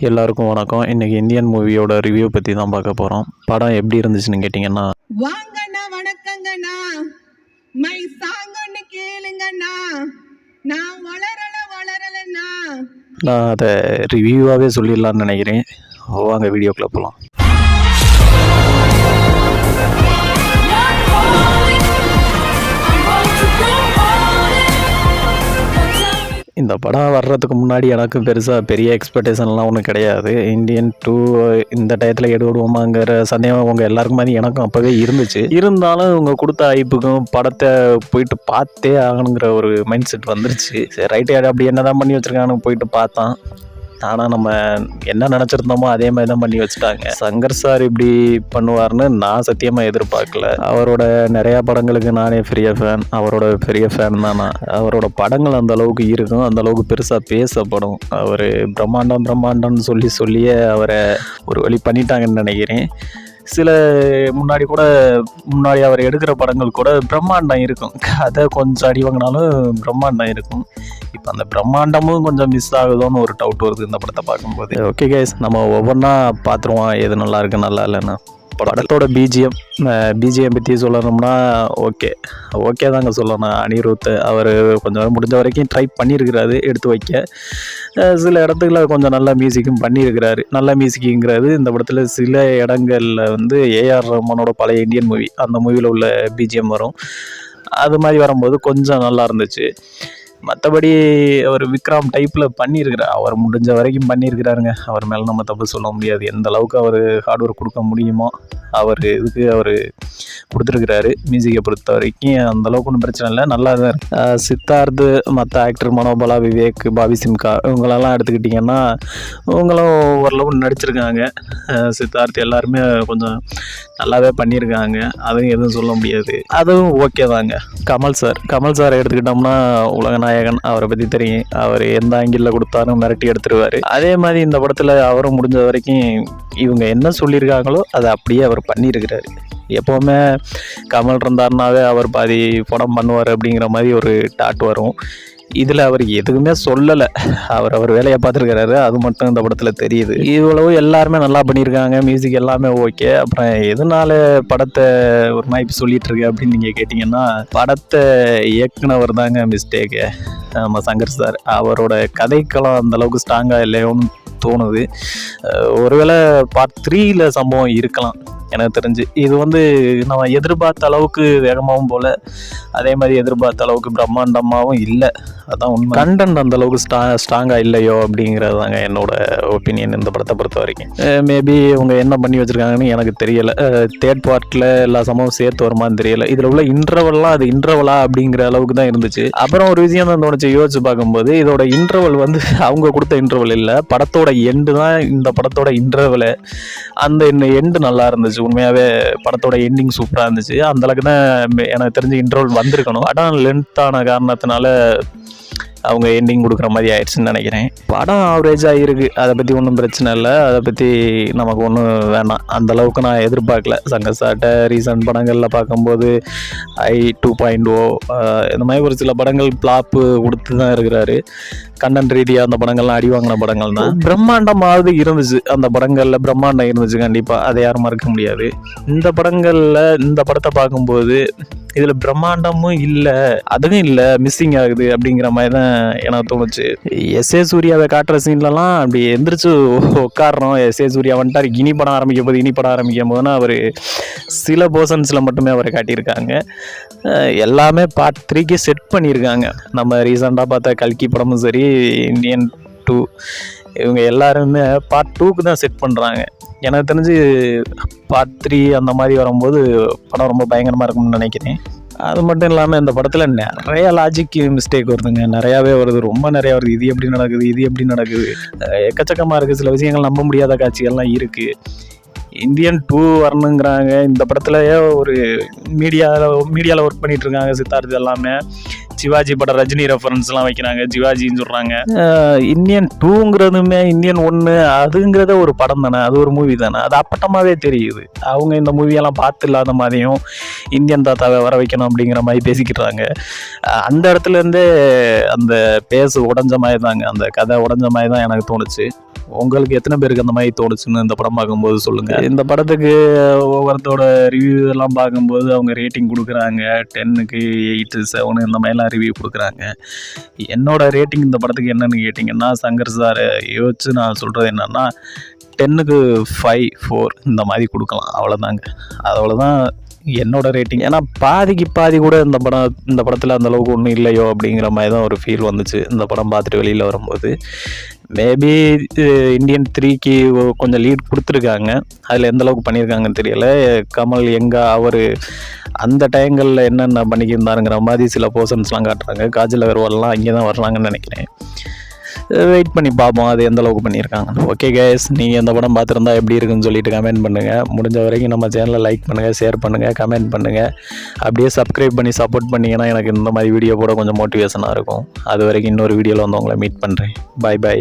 எல்லாருக்கும் வணக்கம். இன்றைக்கி இந்தியன் மூவியோட ரிவ்யூ பற்றி தான் பார்க்க போகிறோம். படம் எப்படி இருந்துச்சுன்னு கேட்டிங்கன்னா, வாங்கண்ணா வணக்கங்கண்ணா, மை சாங்கன்னு கேளுங்கண்ணா, நான் வளரலண்ணா. நான் அதை ரிவ்யூவாகவே சொல்லிடலான்னு நினைக்கிறேன். வாங்க வீடியோக்குள்ளே போகலாம். இந்த படம் வர்றதுக்கு முன்னாடி எனக்கு பெருசாக பெரிய எக்ஸ்பெக்டேஷன்லாம் ஒன்றும் கிடையாது. இந்தியன் 2 இந்த டயத்தில் எடுவிடுவோமாங்கிற சந்தேகம் அவங்க எல்லாருக்கும் மாதிரி எனக்கும் அப்போவே இருந்துச்சு. இருந்தாலும் இவங்க கொடுத்த ஐப்புக்கும் படத்தை போயிட்டு பார்த்தே ஆகணுங்கிற ஒரு மைண்ட் செட் வந்துருச்சு. சரி ரைட்டு, அப்படி என்ன தான் பண்ணி வச்சுருக்காங்கன்னு போயிட்டு பார்த்தான். ஆனால் நம்ம என்ன நினச்சிருந்தோமோ அதே மாதிரி தான் பண்ணி வச்சுட்டாங்க. சங்கர் சார் இப்படி பண்ணுவார்னு நான் சத்தியமாக எதிர்பார்க்கல. அவரோட நிறையா படங்களுக்கு நானே பெரிய ஃபேன், அவரோட பெரிய ஃபேன் தான் நான். அவரோட படங்கள் அந்த அளவுக்கு இருக்கும், அந்த அளவுக்கு பெருசாக பேசப்படும். அவர் பிரம்மாண்டம்னு சொல்லியே அவரை ஒரு வழி பண்ணிட்டாங்கன்னு நினைக்கிறேன். சில முன்னாடி அவர் எடுக்கிற படங்கள் கூட பிரம்மாண்டம் இருக்கும், கதை கொஞ்சம் அடி வாங்கினாலும் பிரம்மாண்டம் இருக்கும். இப்போ அந்த பிரம்மாண்டமும் கொஞ்சம் மிஸ் ஆகுதோன்னு ஒரு டவுட் வருது இந்த படத்தை பார்க்கும்போது. ஓகே கைஸ், நம்ம ஒவ்வொன்றா பார்த்துருவோம் எது நல்லா இருக்குது நல்லா இல்லைன்னு. படத்தோட பிஜிஎம் பற்றி சொல்லணும்னா ஓகே தாங்க சொல்லணும். அனிருத் அவர் கொஞ்சம் முடிஞ்ச வரைக்கும் ட்ரை பண்ணியிருக்கிறாரு எடுத்து வைக்க. சில இடத்துல கொஞ்சம் நல்ல மியூசிக்கும் பண்ணியிருக்கிறாரு. நல்ல மியூசிக்குங்கிறது இந்த படத்தில் சில இடங்களில் வந்து ஏஆர் ரஹ்மானோட பழைய இந்தியன் மூவி, அந்த மூவியில் உள்ள பிஜிஎம் வரும். அது மாதிரி வரும்போது கொஞ்சம் நல்லா இருந்துச்சு. மற்றபடி அவர் விக்ரம் டைப்பில் பண்ணியிருக்கிறார். அவர் முடிஞ்ச வரைக்கும் பண்ணியிருக்கிறாருங்க. அவர் மேலே நம்ம தப்பு சொல்ல முடியாது. எந்த அளவுக்கு அவர் ஹார்ட் ஒர்க் கொடுக்க முடியுமோ அவர் கொடுத்துருக்கிறாரு. மியூசிக்கை பொறுத்த வரைக்கும் அந்தளவுக்கு ஒன்றும் பிரச்சனை இல்லை, நல்லா தான் இருக்கு. சித்தார்த், மற்ற ஆக்டர் மனோபாலா, விவேக், பாபி சிம்கா இவங்களெல்லாம் எடுத்துக்கிட்டிங்கன்னா இவங்களும் ஓரளவு நடிச்சிருக்காங்க. சித்தார்த் எல்லாருமே கொஞ்சம் நல்லாவே பண்ணியிருக்காங்க, அதுவும் எதுவும் சொல்ல முடியாது. அதுவும் ஓகே தாங்க. கமல் சார் எடுத்துக்கிட்டோம்னா உலக நாயகன், அவரை பற்றி தெரியும். அவர் எந்த ஆங்கிளில் கொடுத்தாலும் மிரட்டி எடுத்துருவார். அதே மாதிரி இந்த படத்தில் அவரும் முடிஞ்ச வரைக்கும் இவங்க என்ன சொல்லியிருக்காங்களோ அதை அப்படியே அவர் பண்ணியிருக்கிறாரு. எப்போவுமே கமல் இருந்தாருனாவே அவர் பாதி படம் பண்ணுவார் அப்படிங்கிற மாதிரி ஒரு டாட் வரும். இதில் அவர் எதுவுமே சொல்லலை, அவர் வேலையை பார்த்துருக்கிறாரு, அது மட்டும் இந்த படத்தில் தெரியுது. இவ்வளவு எல்லாருமே நல்லா பண்ணியிருக்காங்க, மியூசிக் எல்லாமே ஓகே. அப்புறம் எதனால படத்தை ஒரு மாதிரி சொல்லிட்டு இருக்கு அப்படின்னு நீங்கள் கேட்டிங்கன்னா, படத்தை இயக்குனவர் தாங்க மிஸ்டேக்கு. நம்ம சங்கர் சார் அவரோட கதைக்களம் அந்தளவுக்கு ஸ்ட்ராங்காக இல்லையோன்னு தோணுது. ஒருவேளை பார்ட் 3ல் சம்பவம் இருக்கலாம் எனக்கு தெரிஞ்சு. இது வந்து நம்ம எதிர்பார்த்த அளவுக்கு வேகமாகவும் போல், அதே மாதிரி எதிர்பார்த்த அளவுக்கு பிரம்மாண்டமாகவும் இல்லை. அதான் உண்மை. கண்டென்ட் அந்த அளவுக்கு ஸ்ட்ராங்காக இல்லையோ அப்படிங்கிறது தாங்க என்னோட ஒப்பீனியன் இந்த படத்தை பொறுத்த வரைக்கும். மேபி அவங்க என்ன பண்ணி வச்சுருக்காங்கன்னு எனக்கு தெரியலை. தேர்ட் பார்ட்டில் எல்லா சம்பவம் சேர்த்து வருமானு தெரியலை. இதில் உள்ள இன்டர்வல்லாம் அது இன்டர்வலா அப்படிங்கிற அளவுக்கு தான் இருந்துச்சு. அப்புறம் ஒரு விஷயம் தான் தோணுச்சு யோசிச்சு பார்க்கும்போது, இதோட இன்டர்வல் வந்து அவங்க கொடுத்த இன்டர்வல் இல்லை, படத்தோட எண்டு தான் இந்த படத்தோட இன்டர்வலு. அந்த எண்டு நல்லா இருந்துச்சு. உண்மையாகவே படத்தோட எண்டிங் சூப்பராக இருந்துச்சு. அந்தளவுக்கு தான் எனக்கு தெரிஞ்சு இன்டர்வல் வந்திருக்கணும். படம் லென்த்தான காரணத்தினால அவங்க எண்டிங் கொடுக்குற மாதிரி ஆயிடுச்சுன்னு நினைக்கிறேன். படம் ஆவரேஜாக இருக்குது, அதை பற்றி ஒன்றும் பிரச்சனை இல்லை. அதை பற்றி நமக்கு ஒன்றும் வேணாம். அந்தளவுக்கு நான் எதிர்பார்க்கல. சங்கர் சார்ட்ட ரீசன்ட் படங்களில் பார்க்கும்போது ஐ 2.0 இந்த மாதிரி ஒரு சில படங்கள் ஃப்ளாப்பு கொடுத்து தான் இருக்கிறாரு. கண்டென்ட் ரீதியாக அந்த படங்கள்லாம் அடி வாங்கின படங்கள் தான். பிரம்மாண்டமாவது இருந்துச்சு, அந்த படங்களில் பிரம்மாண்டம் இருந்துச்சு கண்டிப்பாக, அதை யாரும் மறுக்க முடியாது. இந்த படத்தை பார்க்கும்போது இதில் பிரம்மாண்டமும் இல்லை, அதுவும் இல்லை, மிஸ்ஸிங் ஆகுது அப்படிங்கிற மாதிரி தான் எனக்கு தோணுச்சு. எஸ்ஏ சூர்யாவை காட்டுற சீன்லலாம் அப்படி எந்திரிச்சு உட்காரணும். எஸ்ஏ சூர்யா வந்துட்டார், இனி படம் ஆரம்பிக்கும் போதுன்னா அவர் சில போர்ஷன்ஸில் மட்டுமே அவரை காட்டியிருக்காங்க. எல்லாமே பார்ட் 3க்கு செட் பண்ணியிருக்காங்க. நம்ம ரீசெண்டாக பார்த்த கல்கி படமும் சரி, இந்தியன் 2 இவங்க எல்லாருமே பார்ட் 2க்கு தான் செட் பண்ணுறாங்க. எனக்கு தெரிஞ்சு பார்ட் 3 அந்த மாதிரி வரும்போது படம் ரொம்ப பயங்கரமாக இருக்கும்னு நினைக்கிறேன். அது மட்டும் இல்லாமல் இந்த படத்தில் நிறைய லாஜிக் மிஸ்டேக் வருதுங்க, நிறையாவே வருது, ரொம்ப நிறையா வருது. இது எப்படி நடக்குது எக்கச்சக்கமாக இருக்குது. சில விஷயங்கள் நம்ப முடியாத காட்சிகள்லாம் இருக்குது. இந்தியன் 2 வரணுங்கிறாங்க. இந்த படத்துலயே ஒரு மீடியாவில் ஒர்க் பண்ணிட்டு இருக்காங்க சித்தார்த் எல்லாமே. சிவாஜி படம் ரஜினி ரெஃபரன்ஸ்லாம் வைக்கிறாங்க, சிவாஜின்னு சொல்கிறாங்க. இந்தியன் 2ங்கிறதுமே இந்தியன் 1 அதுங்கிறத ஒரு படம் தானே, அது ஒரு மூவி தானே, அது அப்பட்டமாகவே தெரியுது. அவங்க இந்த மூவியெல்லாம் பார்த்து இல்லாத மாதிரியும் இந்தியன் தாத்தாவை வர வைக்கணும் அப்படிங்கிற மாதிரி பேசிக்கிட்டாங்க. அந்த இடத்துலேருந்தே அந்த பேசு உடஞ்ச மாதிரி தாங்க, அந்த கதை உடஞ்ச மாதிரி தான் எனக்கு தோணுச்சு. உங்களுக்கு எத்தனை பேருக்கு அந்த மாதிரி தோணுச்சுன்னு இந்த படம் பார்க்கும்போது சொல்லுங்கள். இந்த படத்துக்கு ஒவ்வொருத்தோட ரிவ்யூ எல்லாம் பார்க்கும்போது அவங்க ரேட்டிங் கொடுக்குறாங்க 10க்கு 8, 7 இந்த மாதிரிலாம் ரிவ்யூ கொடுக்குறாங்க. என்னோட ரேட்டிங் இந்த படத்துக்கு என்னன்னு கேட்டிங்கன்னா, சங்கர் சார் யோசிச்சு நான் சொல்கிறது என்னென்னா 10க்கு 5, 4 இந்த மாதிரி கொடுக்கலாம். அவ்வளோதாங்க, அவ்வளோதான் என்னோட ரேட்டிங். ஏன்னா பாதிக்கு பாதி கூட இந்த படத்தில் அந்தளவுக்கு ஒன்றும் இல்லையோ அப்படிங்கிற மாதிரி தான் ஒரு ஃபீல் வந்துச்சு இந்த படம் பார்த்துட்டு வெளியில் வரும்போது. மேபி இந்தியன் 3க்கு கொஞ்சம் லீட் கொடுத்துருக்காங்க, அதில் எந்த அளவுக்கு பண்ணியிருக்காங்கன்னு தெரியல. கமல் எங்கே அவர் அந்த டைங்களில் என்னென்ன பண்ணிக்கிருந்தாருங்கிற மாதிரி சில போர்ஷன்ஸ்லாம் காட்டுறாங்க. காஜல் அகர்வால்லாம் இங்கே தான் வர்றாங்கன்னு நினைக்கிறேன். வெயிட் பண்ணி பார்ப்போம் அது எந்த அளவுக்கு பண்ணியிருக்காங்க. ஓகே கைஸ், நீங்கள் எந்த படம் பார்த்துருந்தா எப்படி இருக்குன்னு சொல்லிட்டு கமெண்ட் பண்ணுங்கள். முடிஞ்ச வரைக்கும் நம்ம சேனலை லைக் பண்ணுங்கள், ஷேர் பண்ணுங்கள், கமெண்ட் பண்ணுங்கள். அப்படியே சப்ஸ்கிரைப் பண்ணி சப்போர்ட் பண்ணிங்கன்னா எனக்கு இந்த மாதிரி வீடியோ போட கொஞ்சம் மோட்டிவேஷனாக இருக்கும். அது வரைக்கும் இன்னொரு வீடியோவில் வந்து உங்களை மீட் பண்ணுறேன். பை.